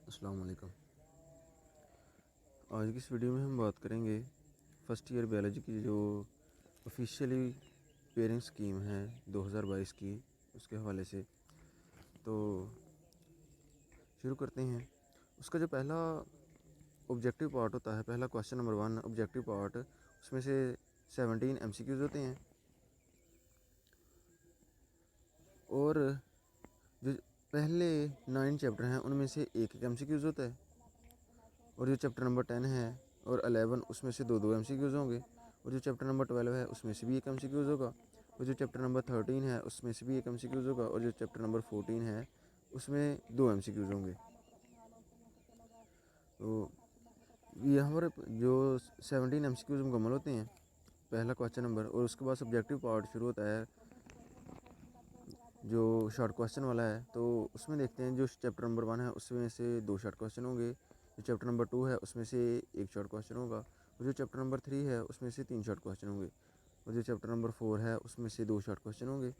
अस्सलाम वालेकुम। आज की इस वीडियो में हम बात करेंगे फ़र्स्ट ईयर बायोलॉजी की जो ऑफिशियली पेयरिंग स्कीम है 2022 की, उसके हवाले से। तो शुरू करते हैं। उसका जो पहला ऑब्जेक्टिव पार्ट होता है, पहला क्वेश्चन नंबर 1 ऑब्जेक्टिव पार्ट, उसमें से 17 MCQs होते हैं और जो पहले 9 चैप्टर हैं उनमें से एक MCQs होता है, और जो चैप्टर नंबर 10 है और 11 उसमें से दो MCQs होंगे, और जो चैप्टर नंबर 12 है उसमें से भी एक MCQs होगा, और जो चैप्टर नंबर 13 है उसमें से भी एक MCQs होगा, और जो चैप्टर नंबर 14 है उसमें दो MCQs होंगे। तो ये हमारे जो 17 MCQs मुकम्मल होते हैं पहला क्वेश्चन नंबर, और उसके बाद सब्जेक्टिव पार्ट शुरू होता है जो शॉर्ट क्वेश्चन वाला है। तो उसमें देखते हैं जो चैप्टर नंबर 1 है उसमें से दो शॉर्ट क्वेश्चन होंगे, जो चैप्टर नंबर 2 है उसमें से एक शॉर्ट क्वेश्चन होगा, और जो चैप्टर नंबर 3 है उसमें से तीन शॉर्ट क्वेश्चन होंगे, और जो चैप्टर नंबर 4 है उसमें से दो शॉर्ट क्वेश्चन होंगे।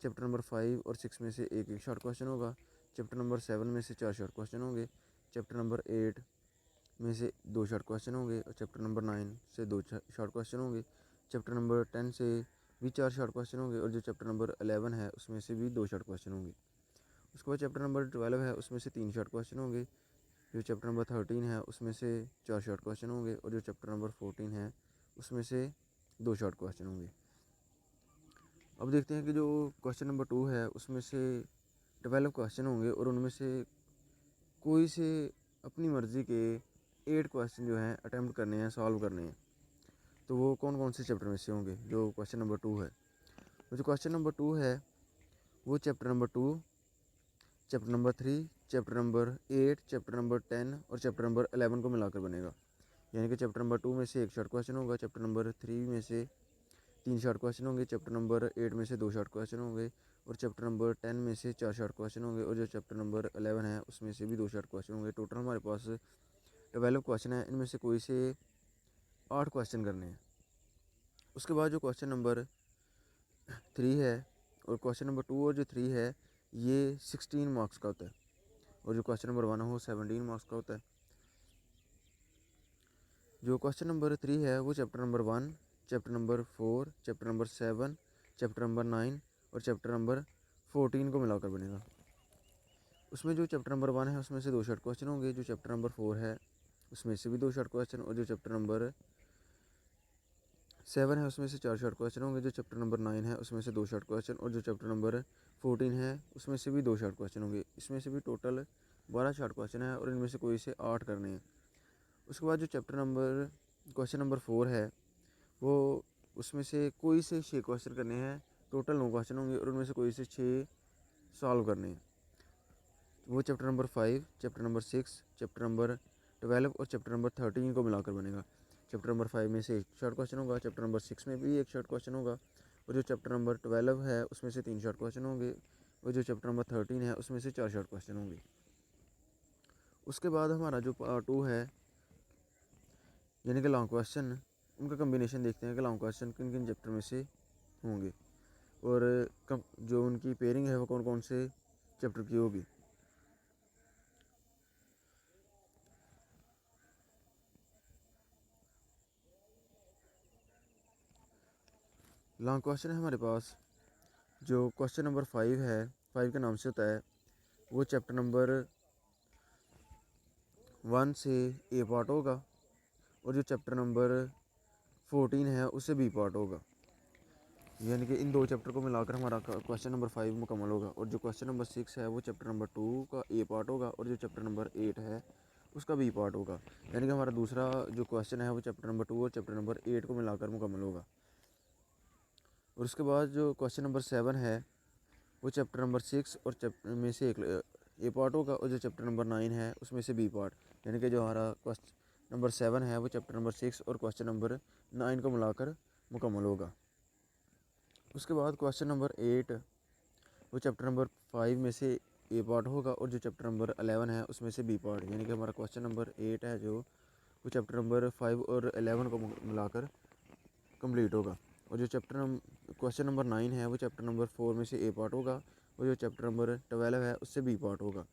चैप्टर नंबर 5 और 6 में से एक एक शॉर्ट क्वेश्चन होगा। चैप्टर नंबर 7 में से चार शॉर्ट क्वेश्चन होंगे। चैप्टर नंबर 8 में से दो शॉर्ट क्वेश्चन होंगे, और चैप्टर नंबर 9 से दो शॉर्ट क्वेश्चन होंगे। चैप्टर नंबर 10 से भी चार शॉर्ट क्वेश्चन होंगे, और जो चैप्टर नंबर 11 है उसमें से भी दो शॉर्ट क्वेश्चन होंगे। उसके बाद चैप्टर नंबर 12 है उसमें से तीन शॉर्ट क्वेश्चन होंगे। जो चैप्टर नंबर 13 है उसमें से चार शॉर्ट क्वेश्चन होंगे, और जो चैप्टर नंबर 14 है उसमें से दो शॉर्ट क्वेश्चन होंगे। अब देखते हैं कि जो क्वेश्चन नंबर 2 है उसमें से 12 क्वेश्चन होंगे, और उनमें से कोई से अपनी मर्ज़ी के 8 क्वेश्चन जो हैं अटैम्प्ट करने हैं, सॉल्व करने हैं। तो वो कौन कौन से चैप्टर में से होंगे जो क्वेश्चन नंबर 2 है। तो जो क्वेश्चन नंबर 2 है वो chapter number 2, chapter number 3, chapter number 8, chapter number 10 और चैप्टर नंबर 11 को मिलाकर बनेगा। यानी कि चैप्टर नंबर 2 में से एक शॉर्ट क्वेश्चन होगा, चैप्टर नंबर 3 में से तीन शॉर्ट क्वेश्चन होंगे, चैप्टर नंबर 8 में से दो शॉर्ट क्वेश्चन होंगे, और चैप्टर नंबर 10 में से चार शॉर्ट क्वेश्चन होंगे, और जो चैप्टर नंबर 11 है उसमें से भी दो शॉर्ट क्वेश्चन होंगे। टोटल हमारे पास 12 क्वेश्चन है, इनमें से कोई से 8 क्वेश्चन करने हैं। उसके बाद जो क्वेश्चन नंबर 3 है और क्वेश्चन नंबर 2 और जो 3 है ये 16 मार्क्स का होता है, और जो क्वेश्चन नंबर 1 है वो 17 मार्क्स का होता है। जो क्वेश्चन नंबर 3 है वो chapter number 1, chapter number 4, chapter number 7, chapter number 9 और चैप्टर नंबर 14 को मिलाकर बनेगा। उसमें जो चैप्टर नंबर 1 है उसमें से दो शॉर्ट क्वेश्चन होंगे, जो चैप्टर नंबर 4 है उसमें से भी दो शॉर्ट क्वेश्चन, और जो चैप्टर नंबर 7 है उसमें से चार शॉर्ट क्वेश्चन होंगे, जो चैप्टर नंबर 9 है उसमें से दो शॉर्ट क्वेश्चन, और जो चैप्टर नंबर 14 है उसमें से भी दो शॉर्ट क्वेश्चन होंगे। इसमें से भी टोटल 12 शॉर्ट क्वेश्चन है, और इनमें से कोई से 8 करने हैं। उसके बाद जो चैप्टर नंबर क्वेश्चन नंबर 4 है वो उसमें से कोई से 6 क्वेश्चन करने हैं। टोटल 9 क्वेश्चन होंगे, और उनमें से कोई से 6 सॉल्व करने हैं। वो chapter number 5, chapter number 6, chapter number 12 और चैप्टर नंबर 13 को मिलाकर बनेगा। चैप्टर नंबर 5 में से एक शॉर्ट क्वेश्चन होगा, चैप्टर नंबर 6 में भी एक शॉर्ट क्वेश्चन होगा, और जो चैप्टर नंबर 12 है उसमें से तीन शॉर्ट क्वेश्चन होंगे, और जो चैप्टर नंबर 13 है उसमें से चार शॉर्ट क्वेश्चन होंगे। उसके बाद हमारा जो पार्ट 2 है यानी कि लॉन्ग क्वेश्चन, उनका कम्बिनेशन देखते हैं कि लॉन्ग क्वेश्चन किन किन चैप्टर में से होंगे, और जो उनकी पेयरिंग है वो कौन कौन से चैप्टर की होगी। लॉन्ग क्वेश्चन है हमारे पास जो क्वेश्चन नंबर 5 है, 5 के नाम से होता है, वो चैप्टर नंबर 1 से ए पार्ट होगा, और जो चैप्टर नंबर 14 है उससे बी पार्ट होगा। यानी कि इन दो चैप्टर को मिलाकर हमारा क्वेश्चन नंबर 5 मुकम्मल होगा, और जो क्वेश्चन नंबर 6 है वो चैप्टर नंबर 2 का ए पार्ट होगा, और जो चैप्टर नंबर 8 है उसका बी पार्ट होगा। यानी कि हमारा दूसरा जो क्वेश्चन है वो चैप्टर नंबर 2 और चैप्टर नंबर 8 को मिलाकर मुकम्मल होगा। और उसके बाद जो क्वेश्चन नंबर 7 है वो चैप्टर नंबर 6 और चैप्टर में से एक ए पार्ट होगा, और जो चैप्टर नंबर 9 है उसमें से बी पार्ट। यानी कि जो हमारा क्वेश्चन नंबर 7 है वो चैप्टर नंबर 6 और क्वेश्चन नंबर 9 को मिलाकर मुकम्मल होगा। उसके बाद क्वेश्चन नंबर 8 वो चैप्टर नंबर 5 में से ए पार्ट होगा, और जो चैप्टर नंबर 11 है उसमें से बी पार्ट। यानी कि हमारा क्वेश्चन नंबर 8 है जो वो चैप्टर नंबर 5 और 11 को मिलाकर कंप्लीट होगा, और जो क्वेश्चन नंबर 9 है वो चैप्टर नंबर 4 में से ए पार्ट होगा, और जो चैप्टर नंबर 12 है उससे बी पार्ट होगा।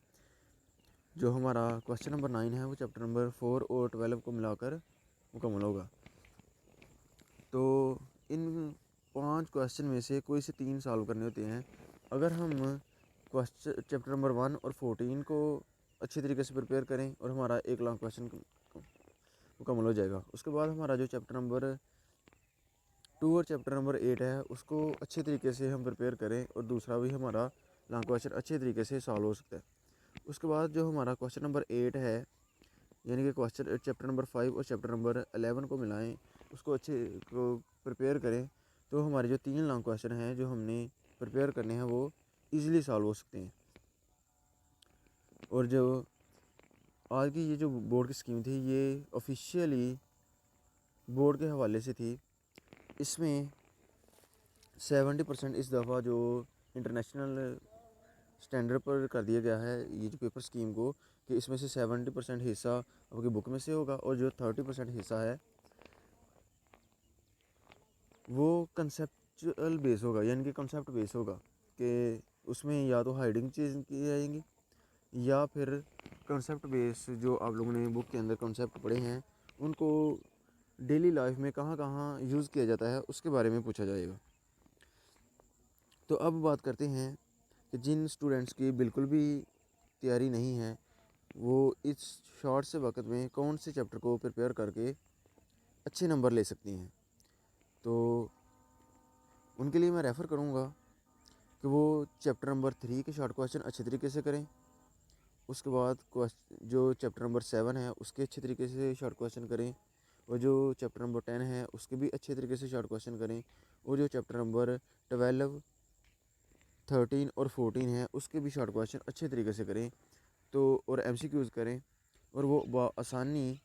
जो हमारा क्वेश्चन नंबर 9 है वो चैप्टर नंबर 4 और 12 को मिलाकर मुकम्मल होगा। तो इन 5 क्वेश्चन में से कोई से 3 सॉल्व करने होते हैं। अगर हम क्वेश्चन चैप्टर नंबर 1 और 14 को अच्छे तरीके से प्रिपेयर करें और हमारा 1 लॉन्ग क्वेश्चन मुकम्मल हो जाएगा। उसके बाद हमारा जो चैप्टर नंबर 2 और चैप्टर नंबर 8 है उसको अच्छे तरीके से हम प्रिपेयर करें और दूसरा भी हमारा लॉन्ग क्वेश्चन अच्छे तरीके से सॉल्व हो सकता है। उसके बाद जो हमारा क्वेश्चन नंबर 8 है, यानी कि क्वेश्चन चैप्टर नंबर 5 और चैप्टर नंबर 11 को मिलाएं, उसको अच्छे को प्रिपेयर करें, तो हमारे जो 3 लॉन्ग क्वेश्चन हैं जो हमने प्रिपेयर करने हैं वो ईज़िली सॉल्व हो सकते हैं। और जो आज की ये जो बोर्ड की स्कीम थी ये ऑफिशियली बोर्ड के हवाले से थी। इसमें 70% इस दफ़ा जो इंटरनेशनल स्टैंडर्ड पर कर दिया गया है ये जो पेपर स्कीम को, कि इसमें से 70% हिस्सा आपकी बुक में से होगा और जो 30% हिस्सा है वो कंसेप्चुअल बेस होगा, यानी कि कंसेप्ट बेस होगा कि उसमें या तो हाइडिंग चीज़ की जाएंगी या फिर कंसेप्ट बेस जो आप लोगों ने बुक के अंदर कंसेप्ट पढ़े हैं उनको डेली लाइफ में कहाँ कहाँ यूज़ किया जाता है उसके बारे में पूछा जाएगा। तो अब बात करते हैं कि जिन स्टूडेंट्स की बिल्कुल भी तैयारी नहीं है वो इस शॉर्ट से वक्त में कौन से चैप्टर को प्रिपेयर करके अच्छे नंबर ले सकती हैं। तो उनके लिए मैं रेफ़र करूँगा कि वो चैप्टर नंबर 3 के शॉर्ट क्वेश्चन अच्छे तरीके से करें। उसके बाद जो चैप्टर नंबर 7 है उसके अच्छे तरीके से शॉर्ट क्वेश्चन करें, और जो चैप्टर नंबर 10 है उसके भी अच्छे तरीके से शॉर्ट क्वेश्चन करें, और जो चैप्टर नंबर 12, 13 और 14 है उसके भी शॉर्ट क्वेश्चन अच्छे तरीके से करें। तो और एमसीक्यूज़ करें और वो आसानी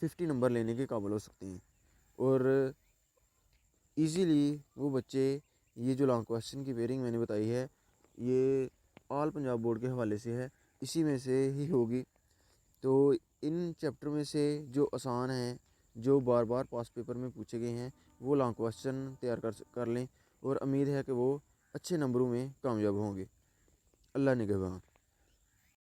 50 नंबर लेने के काबिल हो सकते हैं। और इजीली वो बच्चे ये जो लॉन्ग क्वेश्चन की पेयरिंग मैंने बताई है ये ऑल पंजाब बोर्ड के हवाले से है, इसी में से ही होगी। तो इन चैप्टर में से जो आसान हैं जो बार बार पास पेपर में पूछे गए हैं वो लॉन्ग क्वेश्चन तैयार कर लें और उम्मीद है कि वो अच्छे नंबरों में कामयाब होंगे। अल्लाह निगहबान।